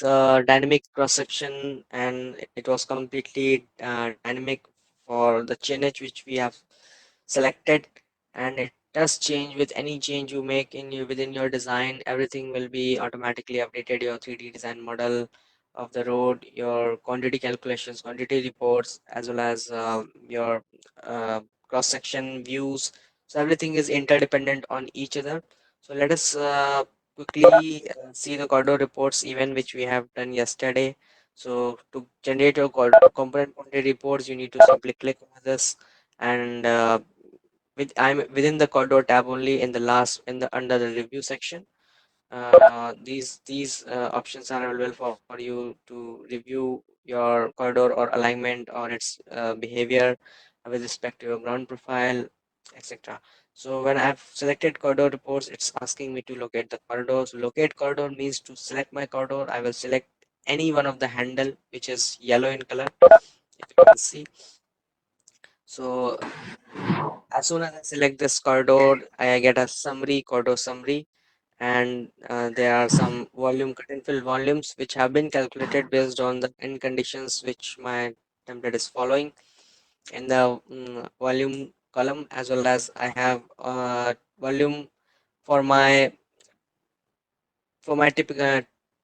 means dynamic cross section, and it was completely dynamic for the chainage which we have selected, and it does change with any change you make in you within your design. Everything will be automatically updated. Your 3D design model of the road, your quantity calculations, quantity reports, as well as your cross section views. So everything is interdependent on each other. So let us quickly see the corridor reports even which we have done yesterday. So to generate your component quantity reports, you need to simply click on this, and I'm within the corridor tab only in the last in the under the review section. These options are available for you to review your corridor or alignment or its behavior with respect to your ground profile, etc. So when I've selected corridor reports, it's asking me to locate the corridor. So locate corridor means to select my corridor. I will select any one of the handle which is yellow in color, if you can see. So as soon as I select this corridor, I get a summary, corridor summary, and there are some volume cut and fill volumes which have been calculated based on the end conditions which my template is following in the volume column, as well as I have volume for my typical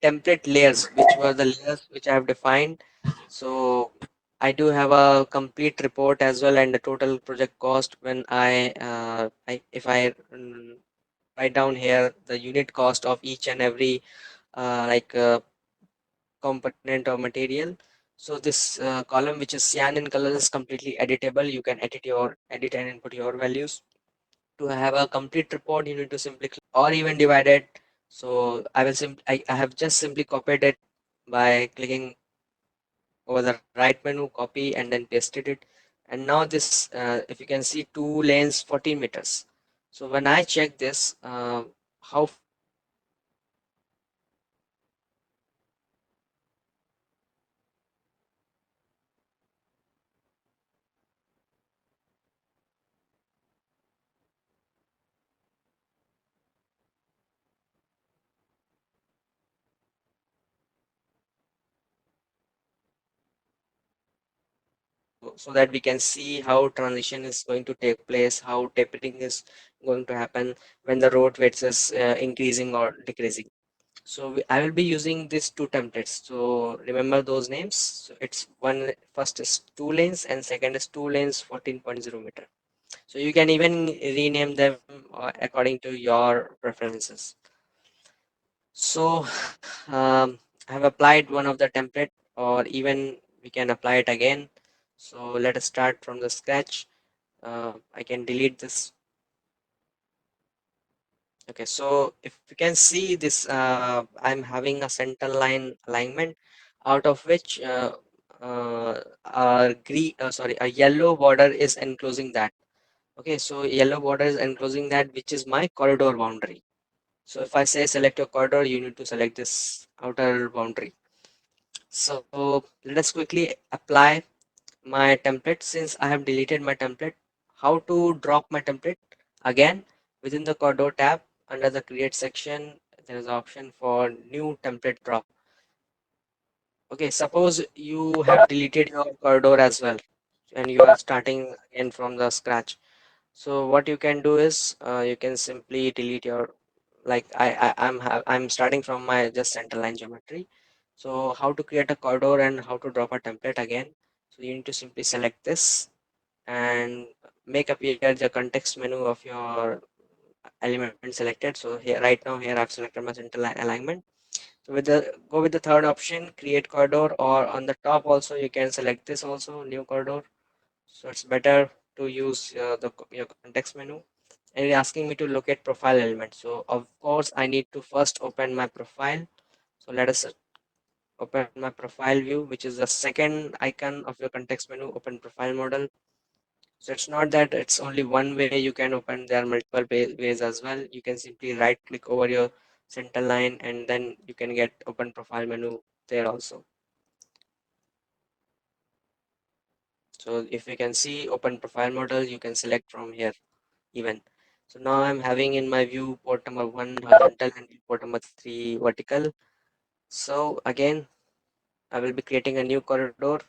template layers, which were the layers which I have defined. So I do have a complete report as well, and the total project cost when if I write down here the unit cost of each and every like component or material. So this column which is cyan in color is completely editable. You can edit and input your values. To have a complete report, you need to simply click or even divide it. So I have just simply copied it by clicking over the right menu, copy, and then pasted it. And now this, if you can see, 2 lanes 14 meters. So when I check this, how so that we can see how transition is going to take place, how tapering is going to happen when the road width is increasing or decreasing. So I will be using these two templates. So remember those names. So it's first is 2 lanes and second is 2 lanes 14.0 meter. So you can even rename them according to your preferences. So I have applied one of the template, or even we can apply it again. So let us start from the scratch. I can delete this. Okay, so if you can see this, I'm having a center line alignment, out of which a yellow border is enclosing that. Okay, so yellow border is enclosing that, which is my corridor boundary. So if I say select your corridor, you need to select this outer boundary. So let us quickly apply my template. Since I have deleted my template, how to drop my template? Again, within the corridor tab, under the create section, there is an option for new template drop. Okay, suppose you have deleted your corridor as well, and you are starting again from the scratch. So what you can do is you can simply delete your, like I'm starting from my just center line geometry. So how to create a corridor and how to drop a template again. So you need to simply select this and make appear the context menu of your element selected. So here right now here I've selected my center line alignment. So with the go with the third option, create corridor, or on the top also you can select this also, new corridor. So it's better to use your context menu, and it's asking me to locate profile element. So of course I need to first open my profile. So let us open my profile view, which is the second icon of your context menu, open profile model. So it's not that it's only one way you can open, there are multiple ways as well. You can simply right click over your center line and then you can get open profile menu there also. So if you can see open profile model, you can select from here even. So now I'm having in my view port number 1 horizontal and port number 3 vertical. So again, I will be creating a new corridor,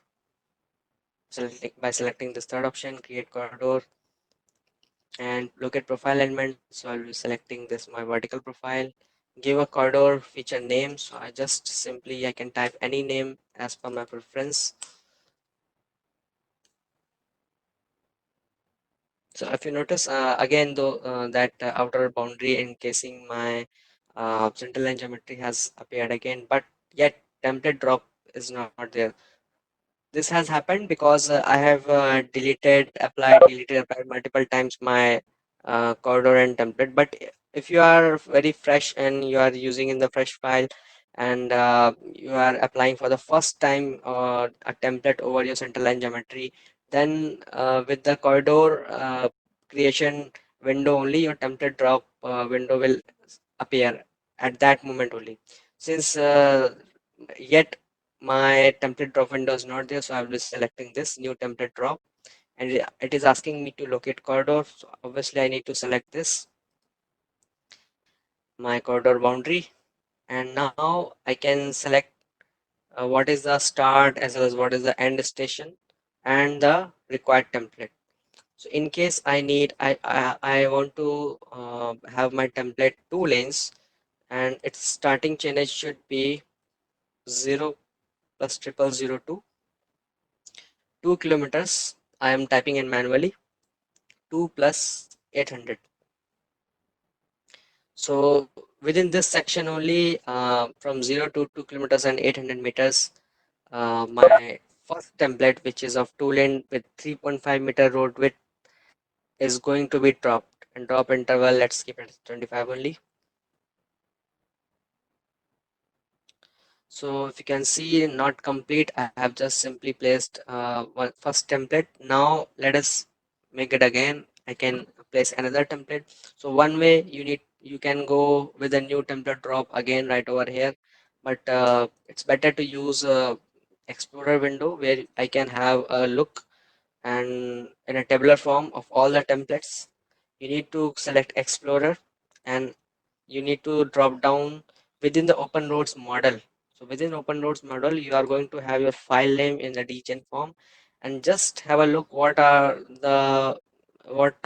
selecting this third option, create corridor, and look at profile element. So I'll be selecting this my vertical profile, give a corridor feature name. So I just simply I can type any name as per my preference. So if you notice again though that outer boundary encasing my center line geometry has appeared again, but yet template drop is not there. This has happened because I have deleted, applied multiple times my corridor and template. But if you are very fresh and you are using in the fresh file and you are applying for the first time a template over your centerline geometry, then with the corridor creation window only, your template drop window will appear at that moment only. Since yet my template drop window is not there, so I will be selecting this new template drop, and it is asking me to locate corridor. So obviously I need to select this my corridor boundary, and now I can select what is the start as well as what is the end station and the required template. So in case I want to have my template two lanes, and its starting chainage should be 0 plus triple zero 2 kilometers. I am typing in manually 2 plus 800. So within this section only, from 0 to 2 kilometers and 800 meters, my first template, which is of two lane with 3.5 meter road width, is going to be dropped. And drop interval, let's keep it 25 only. So if you can see not complete, I have just simply placed one first template. Now let us make it again. I can place another template. So one way you can go with a new template drop again right over here, but it's better to use Explorer window where I can have a look and in a tabular form of all the templates. You need to select Explorer, and you need to drop down within the open roads model. So within open roads model, you are going to have your file name in the dgen form, and just have a look what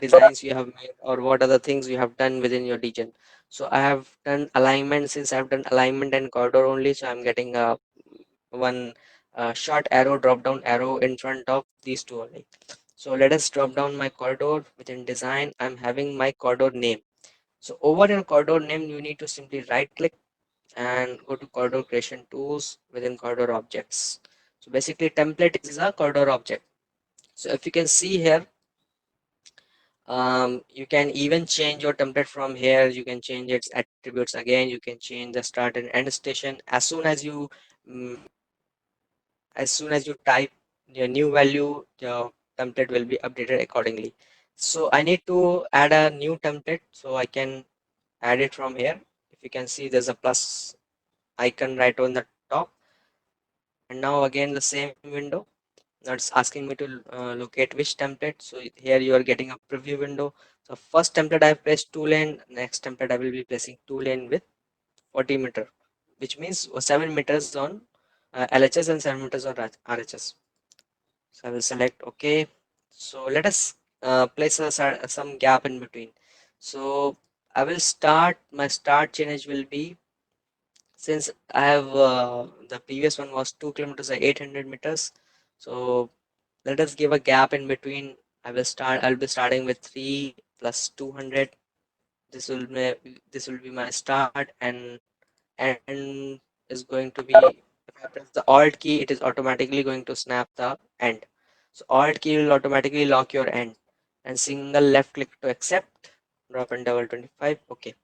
designs you have made or what are the things you have done within your dgen. So I have done alignment. Since I've done alignment and corridor only, so I'm getting a one short arrow, drop down arrow in front of these two only. So let us drop down my corridor. Within design, I'm having my corridor name. So over your corridor name, you need to simply right click and go to corridor creation tools within corridor objects. So basically template is a corridor object. So if you can see here, you can even change your template from here. You can change its attributes again. You can change the start and end station mm, as soon as you type your new value, your template will be updated accordingly. So I need to add a new template, so I can add it from here. If you can see, there's a plus icon right on the top, and now again the same window. Now it's asking me to locate which template. So here you are getting a preview window. So first template I have placed two lane, next template I will be placing two lane with 40 meter, which means 7 meters on LHS and 7 meters on RHS. So I will select OK. So let us place some gap in between. So I will start, my start change will be, since I have the previous one was 2 kilometers or 800 meters. So let us give a gap in between. I'll be starting with 3 plus 200. This will be my start, and end is going to be, if I press the alt key, it is automatically going to snap the end. So alt key will automatically lock your end, and single left click to accept, drop and double 25. Okay.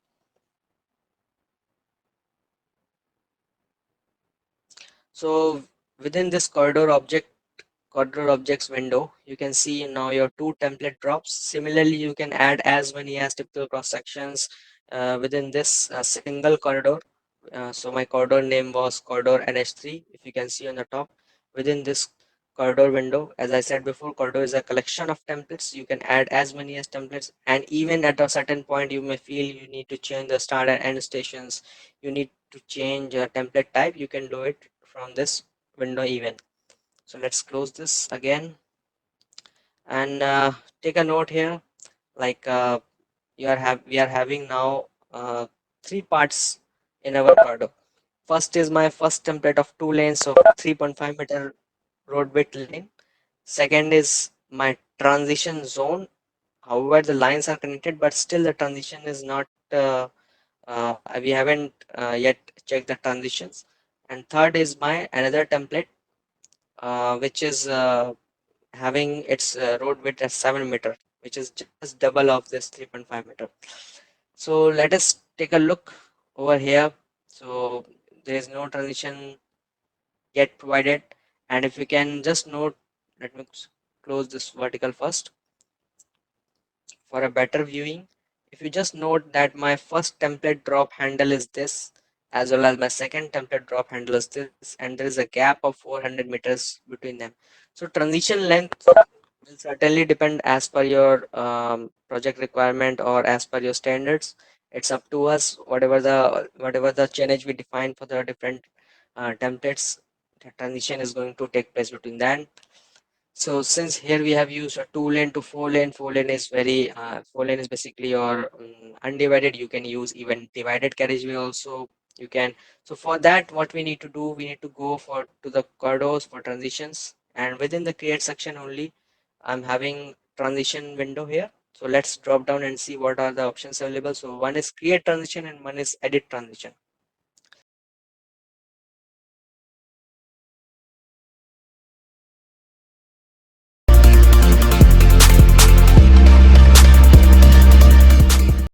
So within this corridor objects window, you can see now your two template drops. Similarly, you can add as many as typical cross sections within this single corridor. So my corridor name was corridor NH3. If you can see on the top, within this corridor window, as I said before, corridor is a collection of templates. You can add as many as templates, and even at a certain point, you may feel you need to change the start and end stations. You need to change template type, you can do it from this window even. So let's close this again, and take a note here, like we are having now three parts in our corridor. First is my first template of 2 lanes of 3.5 meter road width lane. Second is my transition zone. However, the lines are connected, but still the transition is not. We haven't yet checked the transitions. And third is my another template, which is having its road width as 7 meter, which is just double of this 3.5 meter. So let us take a look over here. So there is no transition yet provided, and if we can just note, let me close this vertical first for a better viewing. If you just note that my first template drop handle is this, as well as my second template drop handle is this, and there is a gap of 400 meters between them. So transition length will certainly depend as per your project requirement or as per your standards. It's up to us, whatever the challenge we define for the different templates, the transition is going to take place between that. So since here we have used a 2 lane to 4 lane, 4 lane is very 4 lane is basically your undivided. You can use even divided carriageway also. You can. So for that, what we need to do, we need to go for to the corridors for transitions, and within the create section only, I'm having transition window here. So let's drop down and see what are the options available. So one is create transition and one is edit transition.